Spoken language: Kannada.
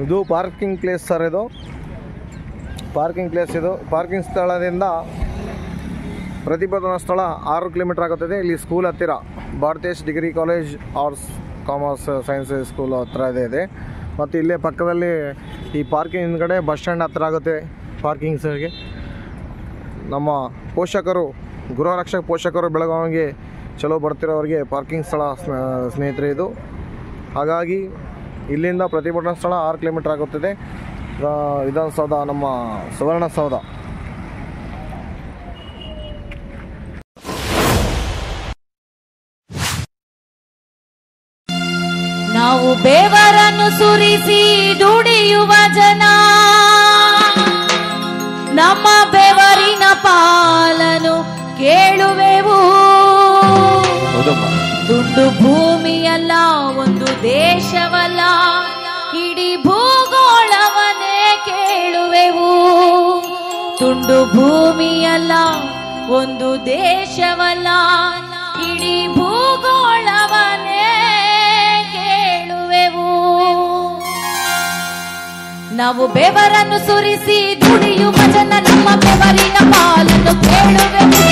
ಇದು ಪಾರ್ಕಿಂಗ್ ಪ್ಲೇಸ್ ಸರ್. ಇದು ಪಾರ್ಕಿಂಗ್ ಪ್ಲೇಸ್. ಇದು ಪಾರ್ಕಿಂಗ್ ಸ್ಥಳದಿಂದ ಪ್ರತಿಭಟನಾ ಸ್ಥಳ 6 ಕಿಲೋಮೀಟರ್ ಆಗುತ್ತದೆ. ಇಲ್ಲಿ ಸ್ಕೂಲ್ ಹತ್ತಿರ Bharatesh degree college arts commerce science school ಹತ್ರ ಇದೆ. ಮತ್ತು ಇಲ್ಲೇ ಪಕ್ಕದಲ್ಲಿ ಈ ಪಾರ್ಕಿಂಗ್ ಹಿಂದ್ಗಡೆ ಬಸ್ ಸ್ಟ್ಯಾಂಡ್ ಹತ್ರ ಆಗುತ್ತೆ. ಪಾರ್ಕಿಂಗ್ ಸರಿಗೆ ನಮ್ಮ ಪೋಷಕರು, ಗೃಹರಕ್ಷಕ ಪೋಷಕರು ಬೆಳಗಾವಿಗೆ ಚಲೋ ಬರ್ತಿರೋರಿಗೆ ಪಾರ್ಕಿಂಗ್ ಸ್ಥಳ ಸ್ನೇಹಿತರೆ ಇದು. ಹಾಗಾಗಿ ಇಲ್ಲಿಂದ ಪ್ರತಿಭಟನಾ ಸ್ಥಳ 6 ಕಿಲೋಮೀಟರ್ ಆಗುತ್ತದೆ. ವಿಧಾನಸೌಧ, ನಮ್ಮ ಸುವರ್ಣಸೌಧ. ನಾವು ಬೆವರನ್ನು ಸುರಿಸಿ ದುಡಿಯುವ ಜನ, ನಮ್ಮ ಬೆವರಿನ ಪಾಲನು ಕೇಳುವೆವು. ತುಂಡು ಭೂಮಿಯಲ್ಲ, ಒಂದು ದೇಶವಲ್ಲ, ಇಡೀ ಭೂಗೋಳವನ್ನೇ ಕೇಳುವೆವು. ತುಂಡು ಭೂಮಿಯಲ್ಲ, ಒಂದು ದೇಶವಲ್ಲ, ಇಡೀ ಭೂಗೋಳವನ್ನೇ ಕೇಳುವೆವು. ನಾವು ಬೆವರನ್ನು ಸುರಿಸಿ ದುಡಿಯುವ ಜನ, ನಮ್ಮ ಬೆವರಿನ ಪಾಲನ್ನು ಕೇಳುವೆವು.